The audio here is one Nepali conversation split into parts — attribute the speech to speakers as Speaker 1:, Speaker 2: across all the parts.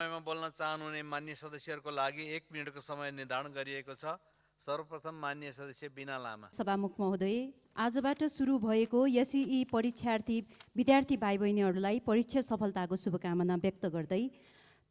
Speaker 1: समयमा बोल्न चाहनुहुने मान्य सदस्यहरूको लागि 1 मिनेटको समय निर्धारण गरिएको छ। सर्वप्रथम मान्य सदस्य बिना लामा।
Speaker 2: सभामुख महोदय, आजबाट सुरु भएको एसई परीक्षार्थी विद्यार्थी भाइ बहिनीहरूलाई परीक्षा सफलताको शुभकामना व्यक्त गर्दै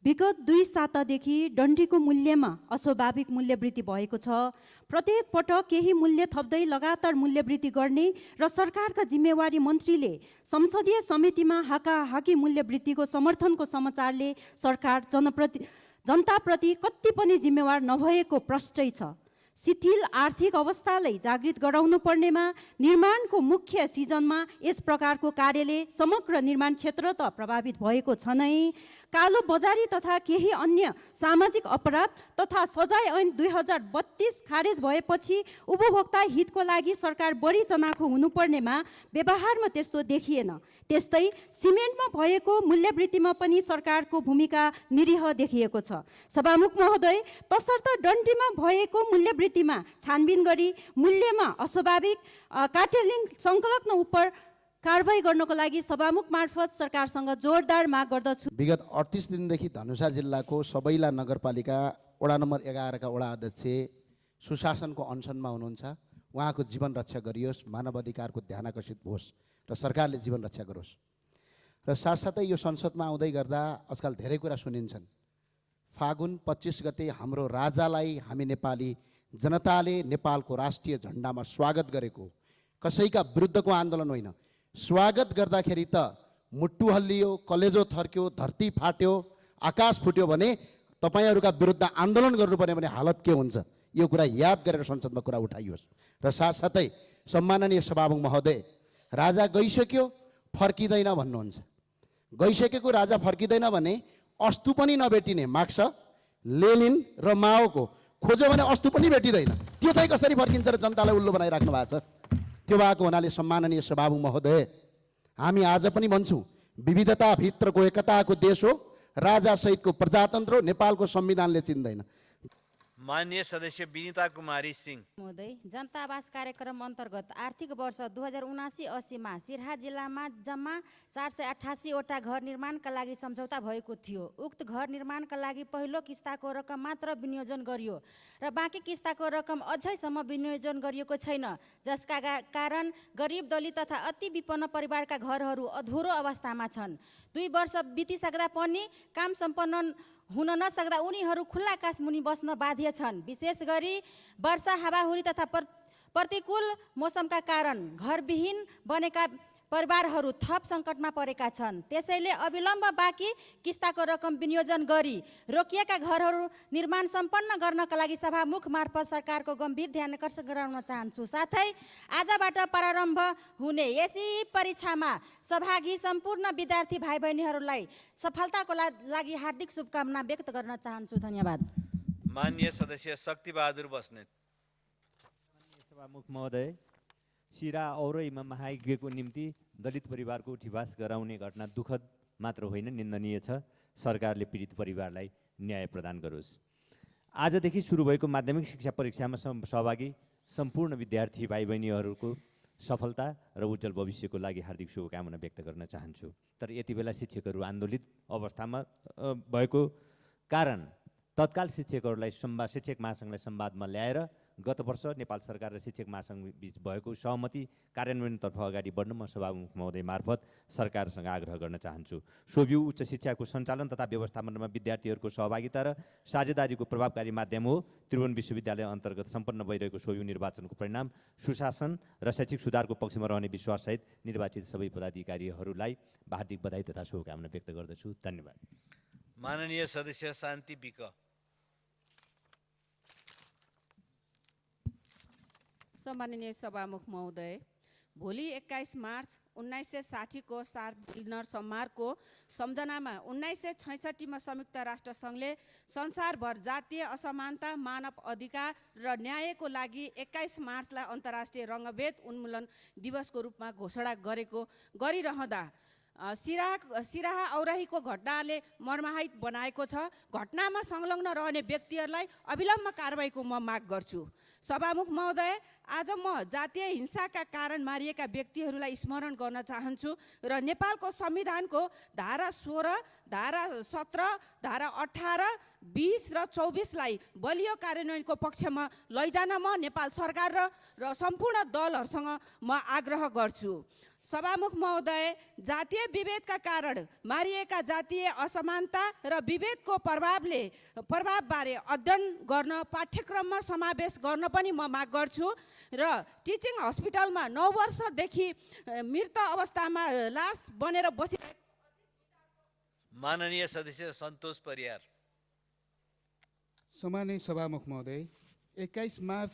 Speaker 2: विगत 2 सातादेखि डन्डीको मूल्यमा अस्वाभाविक मूल्य वृद्धि भएको छ। प्रत्येक पटक केही मूल्य थप्दै लगातार मूल्य वृद्धि गर्ने र सरकारका जिम्मेवारी मन्त्रीले संसदीय समितिमा हाकाहाकी मूल्य वृद्धिको समर्थनको समाचारले सरकार जनताप्रति कति पनि जिम्मेवार नभएको प्रष्टै छ। शिथिल आर्थिक अवस्थालाई जागृत गराउनु पर्नेमा निर्माणको मुख्य सिजनमा यस प्रकारको कार्यले समग्र निर्माण क्षेत्र त प्रभावित भएको छ नै, कालो बजारी तथा केही अन्य सामाजिक अपराध तथा सजाय ऐन 2032 खारेज भएपछि उपभोक्ता हितको लागि सरकार बढी चनाखो हुनुपर्नेमा व्यवहारमा त्यस्तो देखिएन। त्यस्तै सिमेन्टमा भएको मूल्यवृद्धिमा पनि सरकारको भूमिका निरीह देखिएको छ। सभामुख महोदय, तसर्थ डन्डीमा भएको मूल्यवृद्धिमा छानबिन गरी मूल्यमा अस्वाभाविक कार्टेलिङ संलग्न उप कारबाही गर्नको लागि सभामुख मार्फत सरकारसँग जोरदार माग गर्दछु।
Speaker 3: विगत 38 दिनदेखि धनुषा जिल्लाको सबैला नगरपालिका वडा नम्बर 11 का वडा अध्यक्ष सुशासनको अनसनमा हुनुहुन्छ। उहाँको जीवन रक्षा गरियोस्, मानव अधिकारको ध्यान आकर्षित होस् र सरकारले जीवन रक्षा गरोस्। र साथसाथै यो संसदमा आउँदै गर्दा आजकल धेरै कुरा सुनिन्छन्। फागुन 25 गते हाम्रो राजालाई हामी नेपाली जनताले नेपालको राष्ट्रिय झण्डामा स्वागत गरेको कसैका विरुद्धको आन्दोलन होइन। स्वागत गर्दाखेरि त मुट्टु हल्लियो, कलेजो थर्क्यो, धरती फाट्यो, आकाश फुट्यो भने तपाईहरुका विरुद्ध आन्दोलन गर्नुपर्ने भने हालत के हुन्छ, यो कुरा याद गरेर संसदमा कुरा उठाइयोस्। र साथसाथै सम्माननीय सभामुख महोदय, राजा गइसक्यो फर्किदैन भन्नुहुन्छ। गइसकेको राजा फर्किदैन भने अस्तु पनि नभेटिने मार्क्स लेनिन र माओको खोज्यो भने अस्तु पनि भेटिँदैन। त्यो चाहिँ कसरी फर्किन्छ र जनतालाई उल्लु बनाइराख्नु भएको छ। त्यो भएको हुनाले सम्माननीय सभामुख महोदय, हामी आज पनि भन्छौँ विविधता भित्रको एकताको देश हो, राजा सहितको प्रजातन्त्र हो, नेपालको संविधानले चिन्दैन।
Speaker 1: मान्य सदस्य विनिता कुमारी सिंह।
Speaker 4: महोदय, जनता आवास कार्यक्रम अन्तर्गत आर्थिक वर्ष 2079-80 मा सिरहा जिल्लामा जम्मा 488 वटा घर निर्माणका लागि सम्झौता भएको थियो। उक्त घर निर्माणका लागि पहिलो किस्ताको रकम मात्र विनियोजन गरियो र बाँकी किस्ताको रकम अझैसम्म विनियोजन गरिएको छैन, जसका कारण गरिब दलित तथा अति विपन्न परिवारका घरहरू अधुरो अवस्थामा छन्। 2 वर्ष बितिसक्दा पनि काम सम्पन्न हुन नसक्दा उनीहरू खुल्ला आकाश मुनि बस्न बाध्य छन्। विशेष गरी वर्षा, हावाहुरी तथा प्रतिकूल मौसमका कारण घरविहीन बनेका परिवारहरू थप सङ्कटमा परेका छन्। त्यसैले अविलम्ब बाँकी किस्ताको रकम विनियोजन गरी रोकिएका घरहरू निर्माण सम्पन्न गर्नका लागि सभामुख मार्फत सरकारको गम्भीर ध्यान आकर्षण गराउन चाहन्छु। साथै आजबाट प्रारम्भ हुने एसई परीक्षामा सहभागी सम्पूर्ण विद्यार्थी भाइ बहिनीहरूलाई सफलताको लागि हार्दिक शुभकामना व्यक्त गर्न चाहन्छु। धन्यवाद।
Speaker 1: मान्य सदस्य शक्तिबहादुर बस्नेत।
Speaker 5: सभामुख महोदय, सिरा औरैमा महायज्ञको निम्ति दलित परिवारको उठिवास गराउने घटना दुःखद मात्र होइन, निन्दनीय छ। सरकारले पीडित परिवारलाई न्याय प्रदान गरोस्। आजदेखि सुरु भएको माध्यमिक शिक्षा परीक्षामा सहभागी सम्पूर्ण विद्यार्थी भाइ बहिनीहरूको सफलता र उज्जवल भविष्यको लागि हार्दिक शुभकामना व्यक्त गर्न चाहन्छु। तर यति बेला शिक्षकहरू आन्दोलित अवस्थामा भएको कारण तत्काल शिक्षकहरूलाई शिक्षक महासङ्घलाई संवादमा ल्याएर गत वर्ष नेपाल सरकार र शिक्षक महासङ्घ बीच भएको सहमति कार्यान्वयनतर्फ अगाडि बढ्न म सभामुख महोदय मार्फत सरकारसँग आग्रह गर्न चाहन्छु। सोभ्यू उच्च शिक्षाको सञ्चालन तथा व्यवस्थापनमा विद्यार्थीहरूको सहभागिता र साझेदारीको प्रभावकारी माध्यम हो। त्रिभुवन विश्वविद्यालय अन्तर्गत सम्पन्न भइरहेको सोभ्यू निर्वाचनको परिणाम सुशासन र शैक्षिक सुधारको पक्षमा रहने विश्वाससहित निर्वाचित सबै पदाधिकारीहरूलाई हार्दिक बधाई तथा शुभकामना व्यक्त गर्दछु। धन्यवाद।
Speaker 1: माननीय सदस्य शान्ति बिक।
Speaker 6: सम्माननीय सभामुख महोदय, भोलि 21 मार्च 1960 को सार्वजनिक समारोहको सम्झनामा 1966 मा संयुक्त राष्ट्र सङ्घले संसारभर जातीय असमानता, मानव अधिकार र न्यायको लागि 21 मार्चलाई अन्तर्राष्ट्रिय रङ्गभेद उन्मूलन दिवसको रूपमा घोषणा गरिरहँदा सिराहा औराहीको घटनाले मर्माहित बनाएको छ। घटनामा संलग्न रहने व्यक्तिहरूलाई अविलम्ब कारबाहीको म माग गर्छु। सभामुख महोदय, आज म जातीय हिंसाका कारण मारिएका व्यक्तिहरूलाई स्मरण गर्न चाहन्छु र नेपालको संविधानको धारा 16, धारा 17, धारा 18, 20 र 24लाई बलियो कार्यान्वयनको पक्षमा लैजान म नेपाल सरकार र सम्पूर्ण दलहरूसँग म आग्रह गर्छु। सभामुख महोदय, जातीय विभेदका कारण मारिएका जातीय असमानता र विभेदको प्रभावबारे अध्ययन गर्न पाठ्यक्रममा समावेश गर्न पनि म माग गर्छु र टिचिङ हस्पिटलमा 9 वर्षदेखि मृत अवस्थामा लास बनेर बसिरहेको
Speaker 1: माननीय सदस्य सन्तोष परियार।
Speaker 7: सम्माननीय सभामुख महोदय, 21 मार्च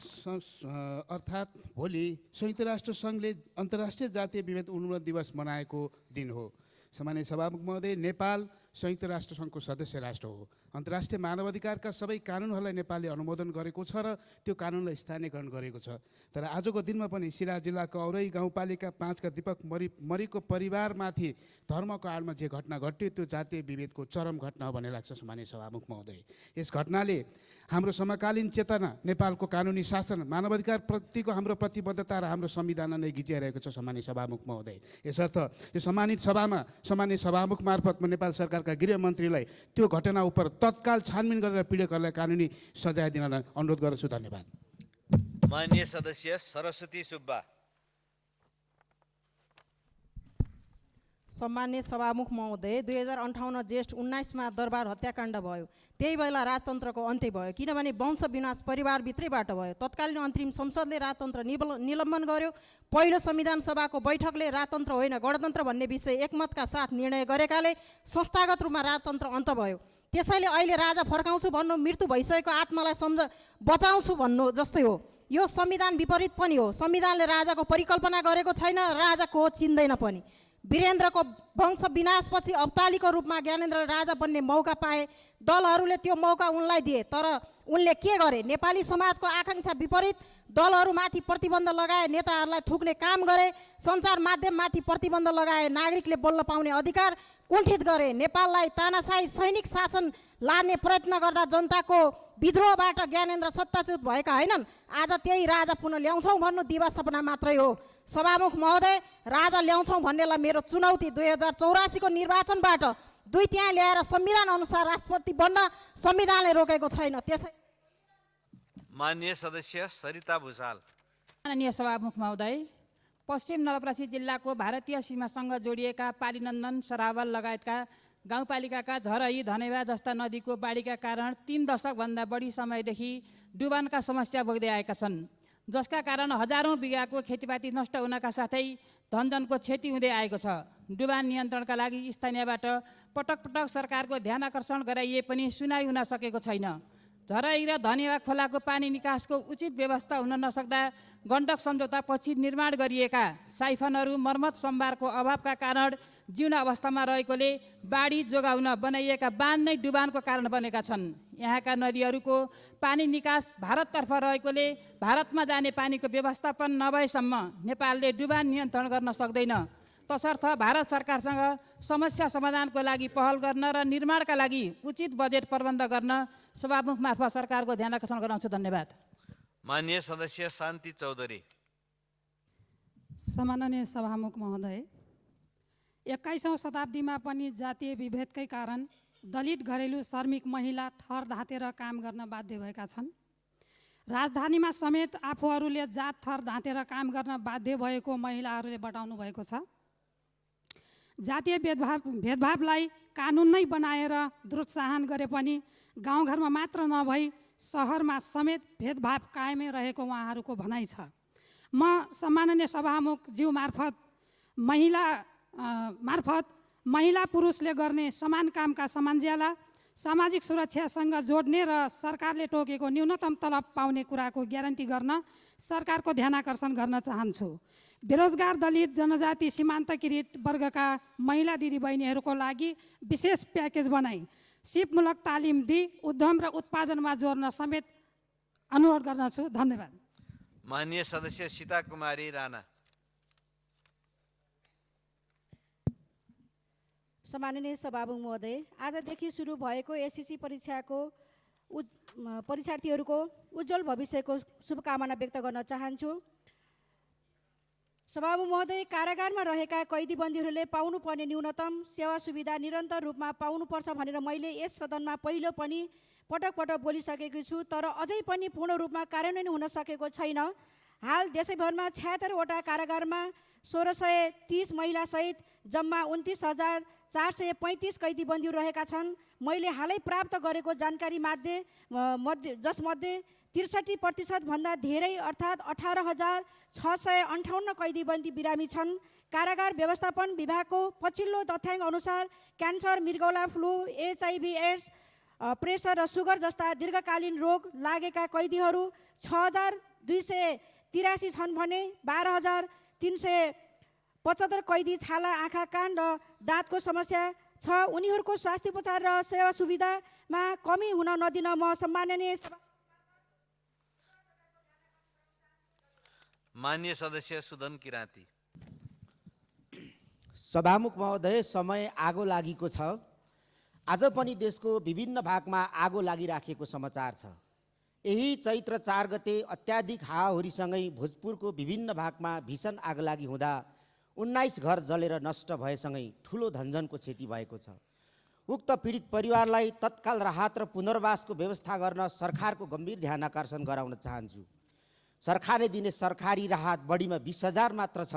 Speaker 7: अर्थात् भोलि संयुक्त राष्ट्र सङ्घले अन्तर्राष्ट्रिय जातीय विभेद उन्मूलन दिवस मनाएको दिन हो। सम्माननीय सभामुख महोदय, नेपाल संयुक्त राष्ट्र सङ्घको सदस्य राष्ट्र हो। अन्तर्राष्ट्रिय मानवाधिकारका सबै कानुनहरूलाई नेपालले अनुमोदन गरेको छ र त्यो कानुनलाई स्थानीयकरण गरेको छ। तर आजको दिनमा पनि सिराहा जिल्लाको औरही गाउँपालिका 5 का दीपक मरीको परिवारमाथि धर्मको आडमा जे घटना घट्यो त्यो जातीय विभेदको चरम घटना हो भन्ने लाग्छ। सम्माननीय सभामुख महोदय, यस घटनाले हाम्रो समकालीन चेतना, नेपालको कानुनी शासन, मानवाधिकार प्रतिको हाम्रो प्रतिबद्धता र हाम्रो संविधान नै गिचिरहेको छ। सम्माननीय सभामुख महोदय, यसर्थ यो सम्मानित सभामा सम्माननीय सभामुख मार्फत म नेपाल सरकारका गृहमन्त्रीलाई त्यो घटना उप तत्काल छानबिन गरेर पीडितहरूलाई कानुनी सजाय दिन अनुरोध गर्दछु। धन्यवाद।
Speaker 1: माननीय सदस्य सरस्वती सुब्बा।
Speaker 8: सम्माननीय सभामुख महोदय, 2058 जेष्ठ 19 मा दरबार हत्याकाण्ड भयो। त्यही बेला राजतन्त्रको अन्त्य भयो, किनभने वंश विनाश परिवारभित्रैबाट भयो। तत्कालीन अन्तरिम संसदले राजतन्त्र निलम्बन गर्यो। पहिलो संविधान सभाको बैठकले राजतन्त्र होइन गणतन्त्र भन्ने विषय एकमतका साथ निर्णय गरेकाले संस्थागत रूपमा राजतन्त्र अन्त भयो। त्यसैले अहिले राजा फर्काउँछु भन्नु मृत्यु भइसकेको आत्मालाई बचाउँछु भन्नु जस्तै हो। यो संविधान विपरीत पनि हो। संविधानले राजाको परिकल्पना गरेको छैन, राजाको चिन्दैन पनि। वीरेन्द्रको वंश विनाशपछि अवतालीको रूपमा ज्ञानेन्द्रले राजा बन्ने मौका पाए। दलहरूले त्यो मौका उनलाई दिए, तर उनले के गरे? नेपाली समाजको आकाङ्क्षा विपरीत दलहरूमाथि प्रतिबन्ध लगाए, नेताहरूलाई थुक्ने काम गरे, सञ्चार माध्यममाथि प्रतिबन्ध लगाए, नागरिकले बोल्न पाउने अधिकार कुण्ठित गरे, नेपाललाई तानाशाही सैनिक शासन लाने प्रयत्न गर्दा जनताको विद्रोहबाट ज्ञानेन्द्र सत्ताच्युत भएका होइनन्। आज त्यही राजा पुनः ल्याउँछौँ भन्नु दिवा सपना मात्रै हो। सभामुख महोदय, राजा ल्याउँछौँ भन्नेलाई मेरो चुनौती 2084 को निर्वाचनबाट 2/3 ल्याएर संविधान अनुसार राष्ट्रपति बन्न संविधानले रोकेको छैन। त्यसै
Speaker 1: माननीय सदस्य सरिता भुसाल।
Speaker 9: माननीय सभामुख महोदय, पश्चिम नवलपरासी जिल्लाको भारतीय सीमासँग जोडिएका पालीनन्दन, सरावल लगायतका गाउँपालिकाका झरही, धनेवा जस्ता नदीको बाढीका कारण 3 दशकभन्दा बढी समयदेखि डुबानका समस्या भोग्दै आएका छन्, जसका कारण हजारौँ बिघाको खेतीपाती नष्ट हुनका साथै धनजनको क्षति हुँदै आएको छ। डुबान नियन्त्रणका लागि स्थानीयबाट पटक पटक सरकारको ध्यान आकर्षण गराइए पनि सुनाइ हुन सकेको छैन। झरही र धनेवा खोलाको पानी निकासको उचित व्यवस्था हुन नसक्दा गण्डक सम्झौतापछि निर्माण गरिएका साइफनहरू मर्मत सम्भारको अभावका कारण जीर्ण अवस्थामा रहेकोले बाढी जोगाउन बनाइएका बाँध नै डुबानको कारण बनेका छन्। यहाँका नदीहरूको पानी निकास भारततर्फ रहेकोले भारतमा जाने पानीको व्यवस्थापन नभएसम्म नेपालले डुबान नियन्त्रण गर्न सक्दैन। तसर्थ भारत सरकारसँग समस्या समाधानको लागि पहल गर्न र निर्माणका लागि उचित बजेट प्रबन्ध गर्न सभामुख मार्फत सरकारको ध्यान आकर्षण गराउँछु। धन्यवाद।
Speaker 1: माननीय सदस्य शान्ति चौधरी।
Speaker 10: सम्माननीय सभामुख महोदय, 21औं शताब्दीमा पनि जातीय विभेदकै कारण दलित घरेलु श्रमिक महिला ठहर धाँतेर काम गर्न बाध्य भएका छन्। राजधानीमा समेत आफूहरूले जात थर धाँतेर काम गर्न बाध्य भएको महिलाहरूले बताउनु भएको छ। जातीय भेदभावलाई कानुन नै बनाएर प्रोत्साहन गरे पनि गाउँघरमा मात्र नभई सहरमा समेत भेदभाव कायमै रहेको उहाँहरूको भनाइ छ। म सम्माननीय सभामुखज्यू मार्फत महिला पुरुषले गर्ने समान कामका समान ज्याला, सामाजिक सुरक्षासँग जोड्ने र सरकारले तोकेको न्यूनतम तलब पाउने कुराको ग्यारेन्टी गर्न सरकारको ध्यान आकर्षण गर्न चाहन्छु। बेरोजगार दलित जनजाति सीमान्तकृत वर्गका महिला दिदीबहिनीहरूको लागि विशेष प्याकेज बनाई सिपमूलक तालिम दिई उद्यम र उत्पादनमा जोड्न समेत अनुरोध गर्दछु। धन्यवाद।
Speaker 1: माननीय सदस्य सीता कुमारी राणा।
Speaker 11: सम्माननीय सभामुख महोदय, आजदेखि सुरु भएको एसएससी परीक्षार्थीहरूको उज्जवल भविष्यको शुभकामना व्यक्त गर्न चाहन्छु। सभामुख महोदय, कारागारमा रहेका कैदीबन्दीहरूले पाउनुपर्ने न्यूनतम सेवा सुविधा निरन्तर रूपमा पाउनुपर्छ भनेर मैले यस सदनमा पहिलो पनि पटक पटक बोलिसकेको छु, तर अझै पनि पूर्ण रूपमा कार्यान्वयन हुन सकेको छैन। हाल देशैभरमा 76वटा कारागारमा 1630 महिलासहित जम्मा 29,435 कैदीबन्दी रहेका छन्। मैले हालै प्राप्त गरेको जानकारी जसमध्ये 63% भन्दा धेरै अर्थात् 18,658 कैदीबन्दी बिरामी छन्। कारागार व्यवस्थापन विभागको पछिल्लो तथ्याङ्क अनुसार क्यान्सर, मृगौला, फ्लू, HIV, एड्स, प्रेसर र सुगर जस्ता दीर्घकालीन रोग लागेका कैदीहरू 6,283 छन् भने 12,375 कैदी छाला, आँखा, कान र दाँतको समस्या छ। उनीहरूको स्वास्थ्य उपचार र सेवा सुविधामा कमी हुन नदिन म सम्माननीय
Speaker 1: मान्य सदस्य सुदन किराँती।
Speaker 12: सभामुख महोदय, समय आगो लागेको छ। आज पनि देशको विभिन्न भागमा आगो लागिराखेको समाचार छ। यही चैत्र 4 गते अत्याधिक हावाहुरीसँगै भोजपुरको विभिन्न भागमा भीषण आगलागी हुँदा 19 घर जलेर नष्ट भएसँगै ठुलो धनजनको क्षति भएको छ। उक्त पीडित परिवारलाई तत्काल राहत र पुनर्वासको व्यवस्था गर्न सरकारको गम्भीर ध्यान आकर्षण गराउन चाहन्छु। सरकारले दिने सरकारी राहत बढीमा 20,000 मात्र छ।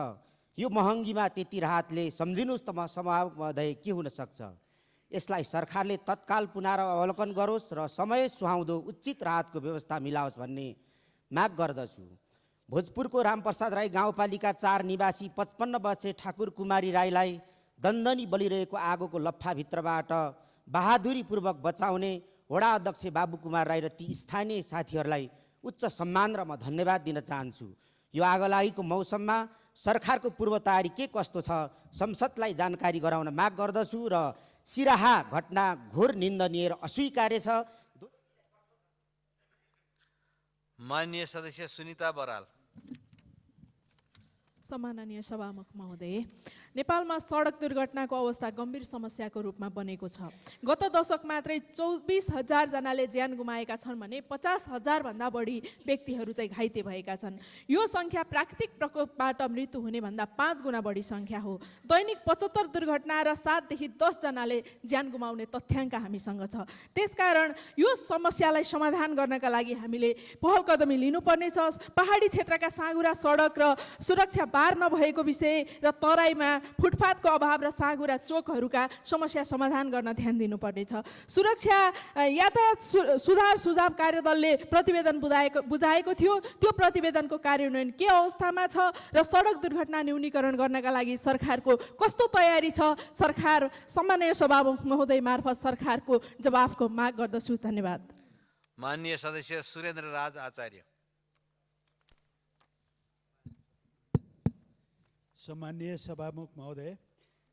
Speaker 12: यो महँगीमा त्यति राहतले सम्झिनुहोस् त सभामुख महोदय के हुन सक्छ। यसलाई सरकारले तत्काल पुनरावलोकन गरोस् र समय सुहाउँदो उचित राहतको व्यवस्था मिलाओस् भन्ने माग गर्दछु। भोजपुरको रामप्रसाद राई गाउँपालिका 4 निवासी 55 वर्षीय ठाकुर कुमारी राईलाई दन्दनी बलिरहेको आगोको लफ्फाभित्रबाट बहादुरीपूर्वक बचाउने वडा अध्यक्ष बाबु कुमार राई र ती स्थानीय साथीहरूलाई उच्च सम्मान र म धन्यवाद दिन चाहन्छु। यो आगलागीको मौसममा सरकारको पूर्व तयारी के कस्तो छ संसदलाई जानकारी गराउन माग गर्दछु र सिराहा घटना घोर निन्दनीय र अस्वीकार्य छ।
Speaker 1: माननीय सदस्य सुनिता बराल।
Speaker 13: सम्माननीय सभामुख महोदय, नेपालमा सडक दुर्घटनाको अवस्था गम्भीर समस्याको रूपमा बनेको छ। गत दशक मात्रै 24,000 जनाले ज्यान गुमाएका छन् भने 50,000 भन्दा बढी व्यक्तिहरू चाहिँ घाइते भएका छन्। यो सङ्ख्या प्राकृतिक प्रकोपबाट मृत्यु हुने भन्दा 5 गुणा बढी सङ्ख्या हो। दैनिक 75 दुर्घटना र 7 देखि 10 जनाले ज्यान गुमाउने तथ्याङ्क हामीसँग छ। त्यसकारण यो समस्यालाई समाधान गर्नका लागि हामीले पहल कदमी लिनुपर्नेछ। पहाडी क्षेत्रका साँघुरा सडक र सुरक्षा बार नभएको विषय र तराईमा फुटपाथको अभाव र साँघुरा चोकहरूका समस्या समाधान गर्न ध्यान दिनुपर्नेछ। सुरक्षा यातायात सुधार सुझाव कार्यदलले प्रतिवेदन बुझाएको थियो। त्यो प्रतिवेदनको कार्यान्वयन के अवस्थामा छ र सडक दुर्घटना न्यूनीकरण गर्नका लागि सरकारको कस्तो तयारी छ, सरकार सम्माननीय सभामुख महोदय मार्फत सरकारको जवाफको माग गर्दछु। धन्यवाद।
Speaker 1: माननीय सदस्य सुरेन्द्र राज आचार्य।
Speaker 14: सम्माननीय सभामुख महोदय,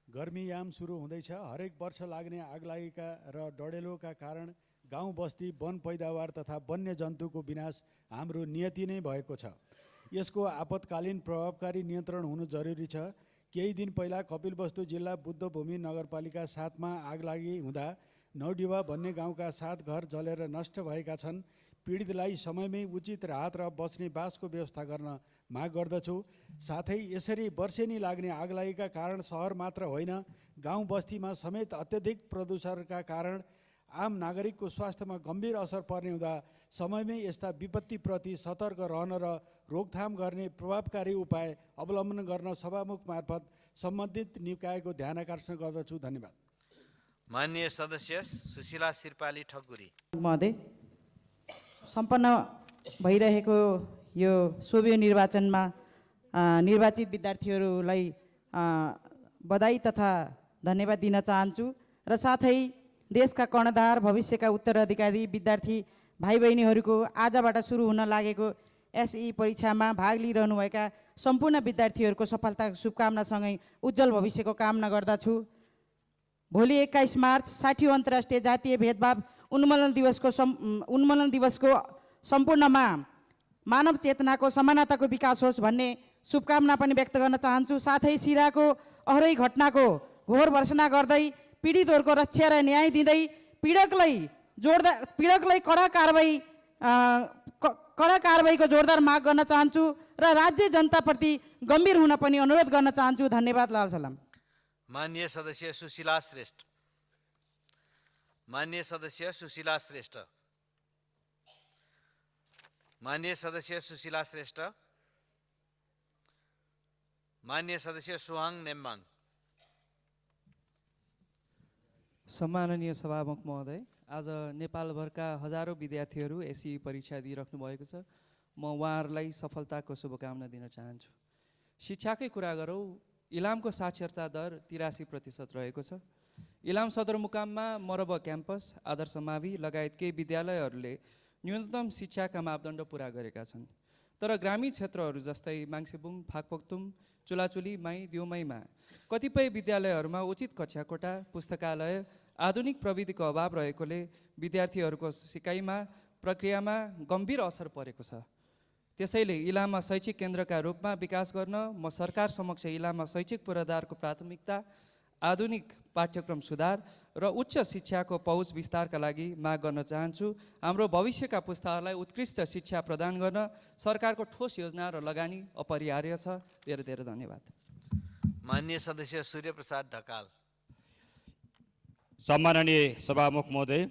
Speaker 14: गर्मीयाम सुरु हुँदैछ। हरेक वर्ष लाग्ने आगलागीका र डढेलोका कारण गाउँ बस्ती वन पैदावार तथा वन्यजन्तुको विनाश हाम्रो नियति नै भएको छ। यसको आपतकालीन प्रभावकारी नियन्त्रण हुनु जरुरी छ। केही दिन पहिला कपिलवस्तु जिल्ला बुद्धभूमि नगरपालिका 7 मा आगलागी हुँदा नौडिवा भन्ने गाउँका 7 घर जलेर नष्ट भएका छन्। पीडितलाई समयमै उचित राहत र बस्ने बासको व्यवस्था गर्न माग गर्दछु। साथै यसरी वर्षेनी लाग्ने आगलागीका कारण सहर मात्र होइन गाउँ बस्तीमा समेत अत्यधिक प्रदूषणका कारण आम नागरिकको स्वास्थ्यमा गम्भीर असर पर्ने हुँदा समयमै यस्ता विपत्तिप्रति सतर्क रहन र रोकथाम गर्ने प्रभावकारी उपाय अवलम्बन गर्न सभामुख मार्फत सम्बन्धित निकायको ध्यान आकर्षण गर्दछु। धन्यवाद।
Speaker 1: माननीय सदस्य सुशीला सिरपाली ठकुरी।
Speaker 15: महोदय, सम्पन्न भइरहेको यो सोभियो निर्वाचनमा निर्वाचित विद्यार्थीहरूलाई बधाई तथा धन्यवाद दिन चाहन्छु र साथै देशका कर्णधार भविष्यका उत्तराधिकारी विद्यार्थी भाइ बहिनीहरूको आजबाट सुरु हुन लागेको एसई परीक्षामा भाग लिइरहनुभएका सम्पूर्ण विद्यार्थीहरूको सफलताको शुभकामनासँगै उज्जवल भविष्यको कामना गर्दछु। भोलि 21 मार्च 60औं अन्तर्राष्ट्रिय जातीय भेदभाव उन्मूलन दिवसको सम्पूर्णमा मानव चेतनाको समानताको विकास होस् भन्ने शुभकामना पनि व्यक्त गर्न चाहन्छु। साथै सिराको अहरै घटनाको घोर भर्सना गर्दै पीडितहरूको रक्षा र न्याय दिँदै पीडकलाई कडा कारबाहीको जोरदार माग गर्न चाहन्छु र राज्य जनताप्रति गम्भीर हुन पनि अनुरोध गर्न चाहन्छु। धन्यवाद। लाल सलाम।
Speaker 1: माननीय सदस्य सुशीला श्रेष्ठ। माननीय सदस्य सुशीला श्रेष्ठ। माननीय सदस्य सुशीला श्रेष्ठ। माननीय सदस्य सुहाङ नेम्बाङ।
Speaker 16: सम्माननीय सभामुख महोदय, आज नेपालभरका हजारौँ विद्यार्थीहरू एसई परीक्षा दिइराख्नु भएको छ। म उहाँहरूलाई सफलताको शुभकामना दिन चाहन्छु। शिक्षाकै कुरा गरौँ, इलामको साक्षरता दर 83% रहेको छ। इलाम सदरमुकाममा मरब क्याम्पस, आदर्श मावि लगायत केही विद्यालयहरूले न्यूनतम शिक्षाका मापदण्ड पुरा गरेका छन्। तर ग्रामीण क्षेत्रहरू जस्तै माङ्सेबुङ, फाकपोक्तुम, चुलाचुली, माई, दिउमाईमा कतिपय विद्यालयहरूमा उचित कक्षाकोठा, पुस्तकालय, आधुनिक प्रविधिको अभाव रहेकोले विद्यार्थीहरूको सिकाइमा प्रक्रियामा गम्भीर असर परेको छ। त्यसैले इलाममा शैक्षिक केन्द्रका रूपमा विकास गर्न म सरकार समक्ष इलाममा शैक्षिक पूर्वाधारको प्राथमिकता, आधुनिक पाठ्यक्रम सुधार र उच्च शिक्षाको पहुँच विस्तारका लागि माग गर्न चाहन्छु। हाम्रो भविष्यका पुस्ताहरूलाई उत्कृष्ट शिक्षा प्रदान गर्न सरकारको ठोस योजना र लगानी अपरिहार्य छ। धेरै धेरै धन्यवाद।
Speaker 1: माननीय सदस्य सूर्य प्रसाद ढकाल।
Speaker 17: सम्माननीय सभामुख महोदय,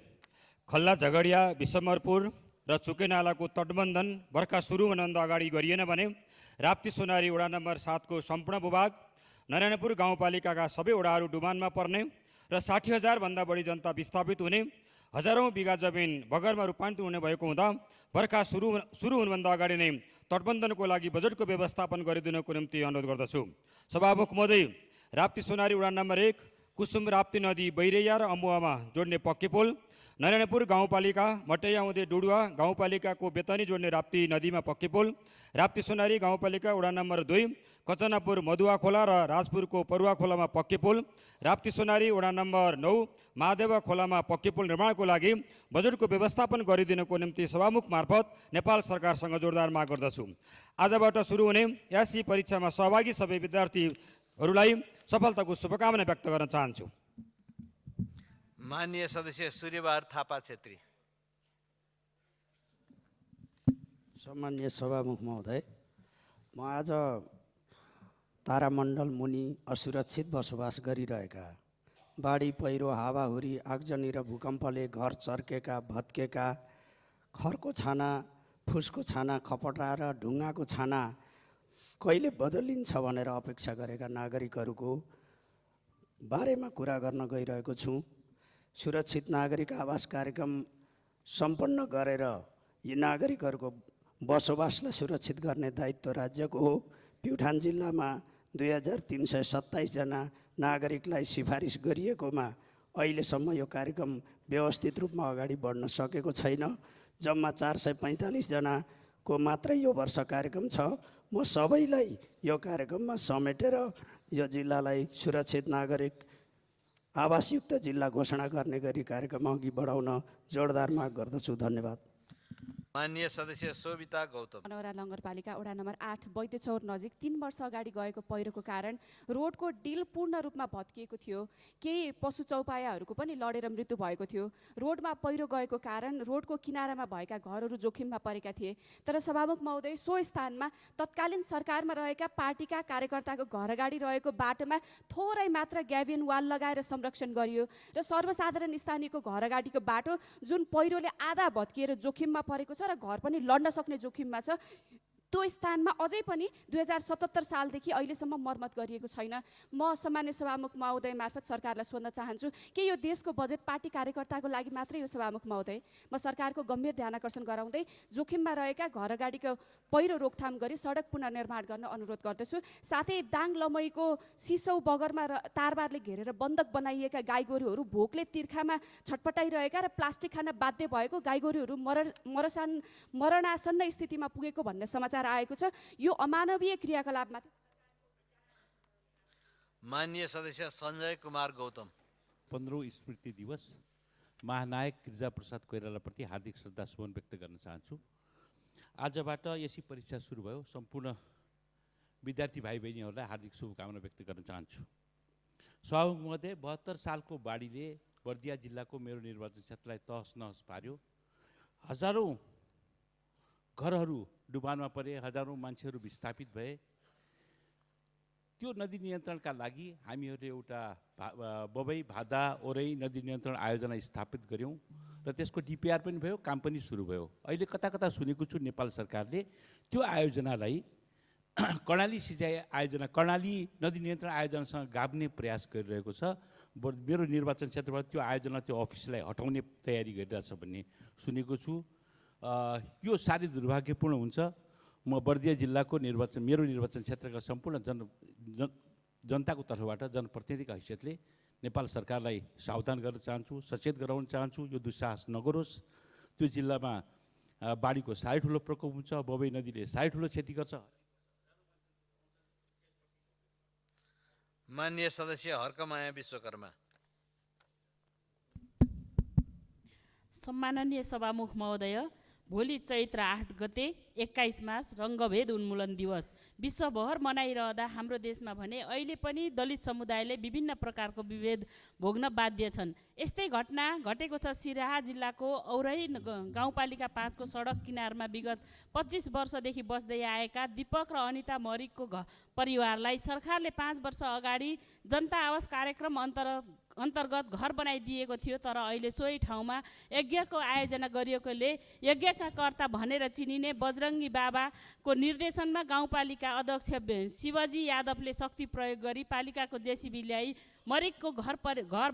Speaker 17: खल्ला झगडिया, विशम्बरपुर र चुके नालाको तटबन्धन बर्खा सुरु हुनुभन्दा अगाडि गरिएन भने राप्ती सोनारी वडा नम्बर 7 को सम्पूर्ण भूभाग, नारायणपुर गाउँपालिकाका सबै वडाहरू डुबानमा पर्ने र 60,000 भन्दा बढी जनता विस्थापित हुने, हजारौँ बिघा जमिन बगरमा रूपान्तरित हुने भएको हुँदा बर्खा सुरु हुनुभन्दा अगाडि नै तटबन्धनको लागि बजेटको व्यवस्थापन गरिदिनको निम्ति अनुरोध गर्दछु। सभामुख महोदय, राप्ती सोनारी वडा नम्बर 1 कुसुम राप्ती नदी बैरैया र अम्बुवामा जोड्ने पक्की पुल, नारायणपुर गाउँपालिका मटैया हुँदै डुडुवा गाउँपालिकाको बेतनी जोड्ने राप्ती नदीमा पक्की पुल, राप्ती सोनारी गाउँपालिका वडा नम्बर 2 कचनापुर मधुवा खोला र राजपुरको परुवा खोलामा पक्की पुल, राप्ती सोनारी वडा नम्बर 9 महादेवा खोलामा पक्की पुल निर्माणको लागि बजेटको व्यवस्थापन गरिदिनको निम्ति सभामुख मार्फत नेपाल सरकारसँग जोरदार माग गर्दछु। आजबाट सुरु हुने एसई परीक्षामा सहभागी सबै विद्यार्थीहरूलाई सफलताको शुभकामना व्यक्त गर्न चाहन्छु।
Speaker 1: माननीय सदस्य सूर्यबहादुर थापा छेत्री।
Speaker 18: सम्माननीय सभामुख महोदय, म आज तारामण्डल मुनि असुरक्षित बसोबास गरिरहेका, बाढी पहिरो, हावाहुरी, आगजनी र भूकम्पले घर चर्केका, भत्केका, खरको छाना, फुसको छाना, खपटा र ढुङ्गाको छाना कहिले बदलिन्छ भनेर अपेक्षा गरेका नागरिकहरूको बारेमा कुरा गर्न गइरहेको छु। सुरक्षित नागरिक आवास कार्यक्रम सम्पन्न गरेर यी नागरिकहरूको बसोबासलाई सुरक्षित गर्ने दायित्व राज्यको हो। प्युठान जिल्लामा 2327 जना नागरिकलाई सिफारिस गरिएकोमा अहिलेसम्म यो कार्यक्रम व्यवस्थित रूपमा अगाडि बढ्न सकेको छैन। जम्मा 445 जनाको मात्रै यो वर्ष कार्यक्रम छ। म सबैलाई यो कार्यक्रममा समेटेर यो जिल्लालाई सुरक्षित नागरिक आवासयुक्त जिल्ला घोषणा गर्ने गरी कार्यक्रम अघि बढाउन जोरदार माग गर्दछु। धन्यवाद।
Speaker 1: माननीय सदस्य शोभिता गौतम।
Speaker 19: मनौरा नगरपालिका वडा नम्बर 8 वैद्यचौर नजिक 3 वर्ष अगाडि गएको पहिरोको कारण रोडको डिल पूर्ण रूपमा भत्किएको थियो। केही पशु चौपायाहरूको पनि लडेर मृत्यु भएको थियो। रोडमा पहिरो गएको कारण रोडको किनारामा भएका घरहरू जोखिममा परेका थिए। तर सभामुख महोदय, सो स्थानमा तत्कालीन सरकारमा रहेका पार्टीका कार्यकर्ताको घर अगाडि रहेको बाटोमा थोरै मात्र ग्याबिन वाल लगाएर संरक्षण गरियो र सर्वसाधारण स्थानीयको घर अगाडिको बाटो जुन पहिरोले आधा भत्किएर जोखिममा परेको छ र घर पनि लड्न सक्ने जोखिममा छ, त्यो स्थानमा अझै पनि 2077 सालदेखि अहिलेसम्म मर्मत गरिएको छैन। म सामान्य सभामुख महोदय मार्फत सरकारलाई सोध्न चाहन्छु कि यो देशको बजेट पार्टी कार्यकर्ताको लागि मात्रै हो? सभामुख महोदय, म सरकारको गम्भीर ध्यानाकर्षण गराउँदै जोखिममा रहेका घर अगाडिको पहिरो रोकथाम गरी सडक पुनर्निर्माण गर्न अनुरोध गर्दछु। साथै दाङ लमईको सिसौ बगरमा तारबारले घेरेर बन्दक बनाइएका गाईगोरुहरू भोकले तिर्खामा छटपटाइरहेका र प्लास्टिक खान बाध्य भएको गाईगोरुहरू मरणासन्न स्थितिमा पुगेको भन्ने समाचार आएको छ। यो अमानवीय क्रियाकलापमा
Speaker 1: माननीय सदस्य सञ्जय कुमार गौतम।
Speaker 20: 15औं स्मृति दिवस महानायक गिरिजाप्रसाद कोइरालाप्रति हार्दिक श्रद्धा सुमन व्यक्त गर्न चाहन्छु। आजबाट एसई परीक्षा सुरु भयो। सम्पूर्ण विद्यार्थी भाइ बहिनीहरूलाई हार्दिक शुभकामना व्यक्त गर्न चाहन्छु। सभामुख महोदय, 72 सालको बाढीले बर्दिया जिल्लाको मेरो निर्वाचन क्षेत्रलाई तहस नहस पार्यो। हजारौँ घरहरू डुबानमा परे, हजारौँ मान्छेहरू विस्थापित भए। त्यो नदी नियन्त्रणका लागि हामीहरूले एउटा बबई भादा ओरै नदी नियन्त्रण आयोजना स्थापित गऱ्यौँ र त्यसको डिपिआर पनि भयो, काम पनि सुरु भयो। अहिले कता कता सुनेको छु नेपाल सरकारले त्यो आयोजनालाई कर्णाली सिँचाइ आयोजना, कर्णाली नदी नियन्त्रण आयोजनासँग गाभ्ने प्रयास गरिरहेको छ। मेरो निर्वाचन क्षेत्रबाट त्यो आयोजना, त्यो अफिसलाई हटाउने तयारी गरिरहेछ भन्ने सुनेको छु। यो साह्रै दुर्भाग्यपूर्ण हुन्छ। म बर्दिया जिल्लाको मेरो निर्वाचन क्षेत्रका सम्पूर्ण जनताको तर्फबाट, जनप्रतिनिधिका हैसियतले नेपाल सरकारलाई सावधान गर्न चाहन्छु, सचेत गराउन चाहन्छु। यो दुस्साहस नगरोस्। त्यो जिल्लामा बाढीको साह्रै ठुलो प्रकोप हुन्छ, बबई नदीले साह्रै ठुलो क्षति गर्छ।
Speaker 1: माननीय सदस्य हर्कमाया विश्वकर्मा।
Speaker 21: सम्माननीय सभामुख महोदय, भोलि चैत्र 8 गते 21 मार्च रङ्गभेद उन्मूलन दिवस विश्वभर मनाइरहँदा हाम्रो देशमा भने अहिले पनि दलित समुदायले विभिन्न प्रकारको विभेद भोग्न बाध्य छन्। यस्तै घटना घटेको छ सिराहा जिल्लाको औरही गाउँपालिका 5 को सडक किनारमा विगत 25 वर्षदेखि बस्दै आएका दीपक र अनिता मरिकको परिवारलाई सरकारले 5 वर्ष अगाडि जनता आवास कार्यक्रम अन्तर्गत घर बनाइदिएको थियो। तर अहिले सोही ठाउँमा यज्ञको आयोजना गरिएकोले यज्ञका कर्ता भनेर चिनिने बजरङ्गी बाबाको निर्देशनमा गाउँपालिका अध्यक्ष शिवजी यादवले शक्ति प्रयोग गरी पालिकाको जेसिबी ल्याई मरिकको घर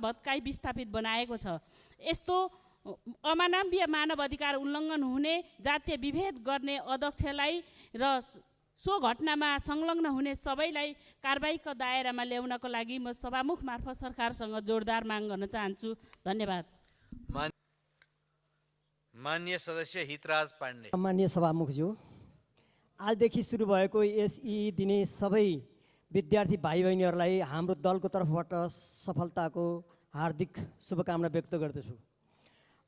Speaker 21: भत्काई विस्थापित बनाएको छ। यस्तो अमानवीय मानव अधिकार उल्लङ्घन हुने, जातीय विभेद गर्ने अध्यक्षलाई र सो घटनामा संलग्न हुने सबैलाई कारबाहीको दायरामा ल्याउनको लागि म सभामुख मार्फत सरकारसँग जोरदार माग गर्न चाहन्छु। धन्यवाद।
Speaker 1: माननीय सदस्य हितराज पाण्डे।
Speaker 22: माननीय सभामुखज्यू, आजदेखि सुरु भएको एसई दिने सबै विद्यार्थी भाइ बहिनीहरूलाई हाम्रो दलको तर्फबाट सफलताको हार्दिक शुभकामना व्यक्त गर्दछु।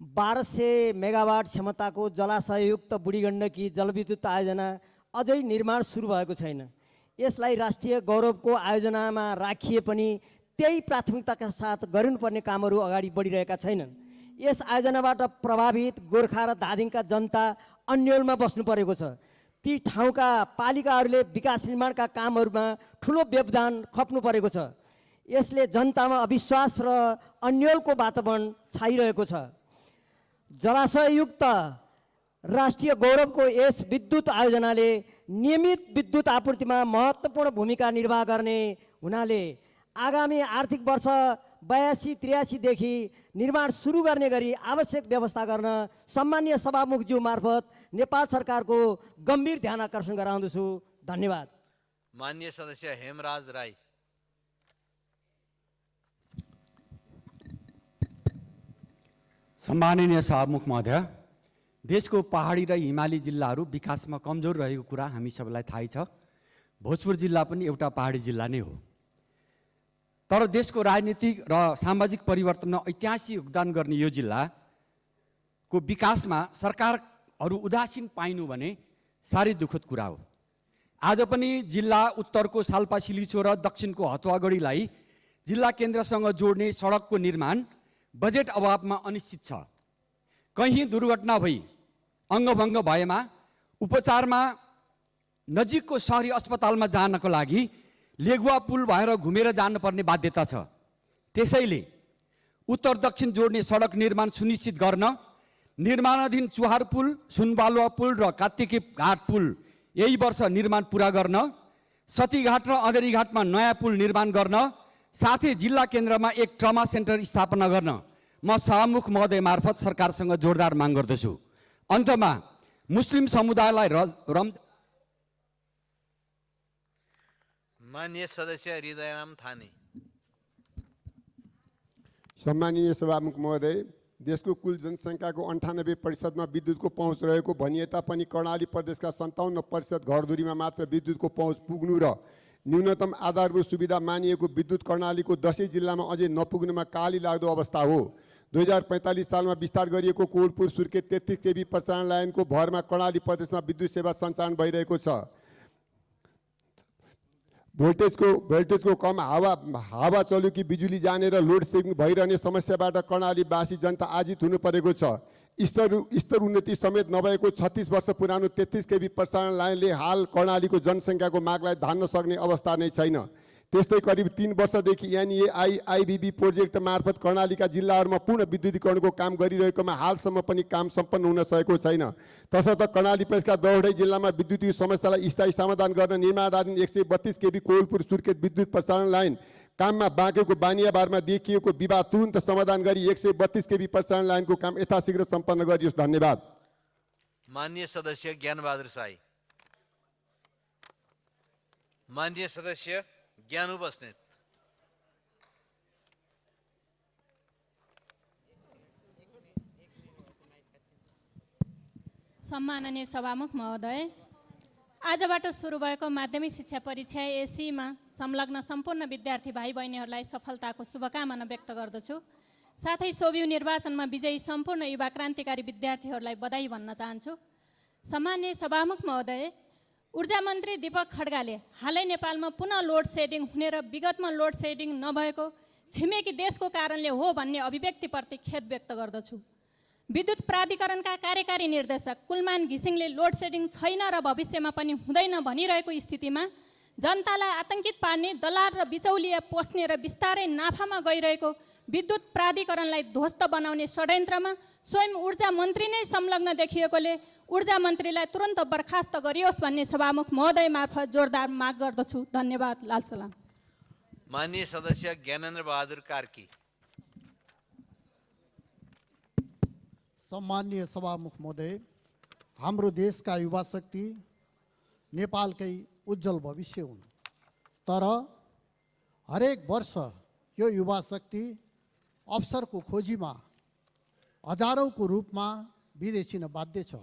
Speaker 22: 1200 मेगावाट क्षमताको जलाशययुक्त बुढी गण्डकी जलविद्युत आयोजना अझै निर्माण सुरु भएको छैन। यसलाई राष्ट्रिय गौरवको आयोजनामा राखिए पनि त्यही प्राथमिकताका साथ गरिनुपर्ने कामहरू अगाडि बढिरहेका छैनन्। यस आयोजनाबाट प्रभावित गोर्खा र धादिङका जनता अन्यलमा बस्नु परेको छ। ती ठाउँका पालिकाहरूले विकास निर्माणका कामहरूमा ठुलो व्यवधान खप्नु परेको छ। यसले जनतामा अविश्वास र अन्यलको वातावरण छाइरहेको छ। जलाशययुक्त राष्ट्रिय गौरवको यस विद्युत आयोजनाले नियमित विद्युत आपूर्तिमा महत्त्वपूर्ण भूमिका निर्वाह गर्ने हुनाले आगामी आर्थिक वर्ष 82-83 देखि निर्माण सुरु गर्ने गरी आवश्यक व्यवस्था गर्न सम्मानीय सभामुखज्यू मार्फत नेपाल सरकारको गम्भीर ध्यान आकर्षण गराउँदछु। धन्यवाद।
Speaker 1: माननीय सदस्य हेमराज राई।
Speaker 23: सम्माननीय सभामुख महोदय, देशको पहाडी र हिमाली जिल्लाहरू विकासमा कमजोर रहेको कुरा हामी सबैलाई थाहै छ। भोजपुर जिल्ला पनि एउटा पहाडी जिल्ला नै हो। तर देशको राजनीतिक र सामाजिक परिवर्तनमा ऐतिहासिक योगदान गर्ने यो जिल्लाको विकासमा सरकारहरू उदासीन पाइनु भने साह्रै दुःखद कुरा हो। आज पनि जिल्ला उत्तरको साल्पा सिलिचो र दक्षिणको हतुवागढीलाई जिल्ला केन्द्रसँग जोड्ने सडकको निर्माण बजेट अभावमा अनिश्चित छ। कहीँ दुर्घटना भई अङ्गभङ्ग भएमा उपचारमा नजिकको सहरी अस्पतालमा जानको लागि लेगुवा पुल भएर घुमेर जानुपर्ने बाध्यता छ। त्यसैले उत्तर दक्षिण जोड्ने सडक निर्माण सुनिश्चित गर्न निर्माणाधीन चुहार पुल, सुनबालुवा पुल र कात्तिके घाट पुल यही वर्ष निर्माण पुरा गर्न, सतीघाट र अँधेरीघाटमा नयाँ पुल निर्माण गर्न, साथै जिल्ला केन्द्रमा एक ट्रमा सेन्टर स्थापना गर्न म सभामुख महोदय मार्फत सरकारसँग जोरदार माग गर्दछु। अन्तमा मुस्लिम समुदायलाई
Speaker 1: माननीय सदस्य हृदयराम थाने।
Speaker 24: सम्मानीय सभामुख महोदय, देशको कुल जनसङ्ख्याको 98% विद्युतको पहुँच रहेको भनिए तापनि कर्णाली प्रदेशका 57% घरधुरीमा मात्र विद्युतको पहुँच पुग्नु र न्यूनतम आधारभूत सुविधा मानिएको विद्युत कर्णालीको 10 जिल्लामा अझै नपुग्नुमा काली लाग्दो अवस्था हो। 2045 सालमा विस्तार गरिएको कोलपुर सुर्खेत 33 केबी प्रसारण लाइनको भरमा कर्णाली प्रदेशमा विद्युत सेवा सञ्चालन भइरहेको छ। भोल्टेजको कम हावा चल्यो कि बिजुली जाने र लोड सेडिङ भइरहने समस्याबाट कर्णालीवासी जनता आजित हुनु परेको छ। स्तर उन्नति समेत नभएको 36 वर्ष पुरानो 33 केबी प्रसारण लाइनले हाल कर्णालीको जनसङ्ख्याको मागलाई धान्न सक्ने अवस्था नै छैन। त्यस्तै करिब 3 वर्षदेखि एनएआईआईबीबी प्रोजेक्ट मार्फत कर्णालीका जिल्लाहरूमा पूर्ण विद्युतीकरणको काम गरिरहेकोमा हालसम्म पनि काम सम्पन्न हुन सकेको छैन। तसर्थ कर्णाली प्रदेशका दौडै जिल्लामा विद्युतीय समस्यालाई स्थायी समाधान गर्न निर्माणाधीन 132 केबी कोइलपुर सुर्खेत विद्युत प्रसारण लाइन काममा बाँकेको बानियाबारमा देखिएको विवाद तुरुन्त समाधान गरी 132 केबी प्रसारण लाइनको काम यथाशीघ्र सम्पन्न गरियोस्। धन्यवाद।
Speaker 1: माननीय सदस्य ज्ञानबहादुर साई। माननीय सदस्य ज्ञानु बस्नेत।
Speaker 2: सम्माननीय सभामुख महोदय, आजबाट सुरु भएको माध्यमिक शिक्षा परीक्षा एसीमा संलग्न सम्पूर्ण विद्यार्थी भाइ बहिनीहरूलाई सफलताको शुभकामना व्यक्त गर्दछु। साथै सोभियु निर्वाचनमा विजयी सम्पूर्ण युवा क्रान्तिकारी विद्यार्थीहरूलाई बधाई भन्न चाहन्छु। सम्माननीय सभामुख महोदय, ऊर्जा मन्त्री दीपक खड्गाले हालै नेपालमा पुनः लोड सेडिङ हुने र विगतमा लोड सेडिङ नभएको छिमेकी देशको कारणले हो भन्ने अभिव्यक्तिप्रति खेद व्यक्त गर्दछु। विद्युत प्राधिकरणका कार्यकारी निर्देशक कुलमान घिसिङले लोड सेडिङ छैन र भविष्यमा पनि हुँदैन भनिरहेको स्थितिमा जनतालाई आतंकित पार्ने दलाल र बिचौलिया पस्ने र बिस्तारै नाफामा गइरहेको विद्युत प्राधिकरणलाई ध्वस्त बनाउने षड्यन्त्रमा स्वयं ऊर्जा मन्त्री नै संलग्न देखिएकोले ऊर्जा मन्त्रीलाई तुरन्त बर्खास्त गरियोस् भन्ने सभामुख महोदय मार्फत जोरदार माग गर्दछु। धन्यवाद। लाल सलाम।
Speaker 1: माननीय सदस्य ज्ञानेन्द्र बहादुर कार्की।
Speaker 3: सम्माननीय सभामुख महोदय, हाम्रो देशका युवा शक्ति नेपालकै उज्जवल भविष्य हुन्, तर हरेक वर्ष यो युवा शक्ति अवसरको खोजीमा हजारौंको रूपमा विदेश छिन बाध्य छ।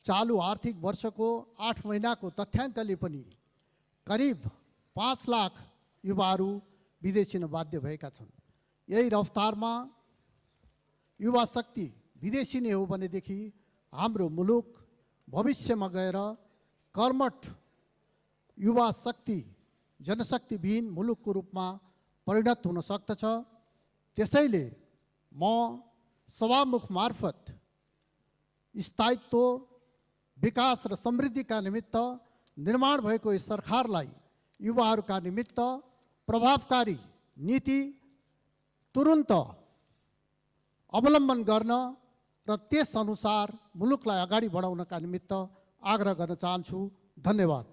Speaker 3: चालु आर्थिक वर्षको 8 महिनाको तथ्याङ्कले पनि करिब 5 लाख युवाहरू विदेश छिन बाध्य भएका छन्। यही रफ्तारमा युवा शक्ति विदेशी नै हो भनेदेखि हाम्रो मुलुक भविष्यमा गएर कर्मठ युवा शक्ति जनशक्तिविहीन मुलुकको रूपमा परिणत हुन सक्दछ। त्यसैले म सभामुख मार्फत स्थायित्व विकास र समृद्धिका निमित्त निर्माण भएको यस सरकारलाई युवाहरूका निमित्त प्रभावकारी नीति तुरुन्त अवलम्बन गर्न र त्यसअनुसार मुलुकलाई अगाडि बढाउनका निमित्त आग्रह गर्न चाहन्छु। धन्यवाद।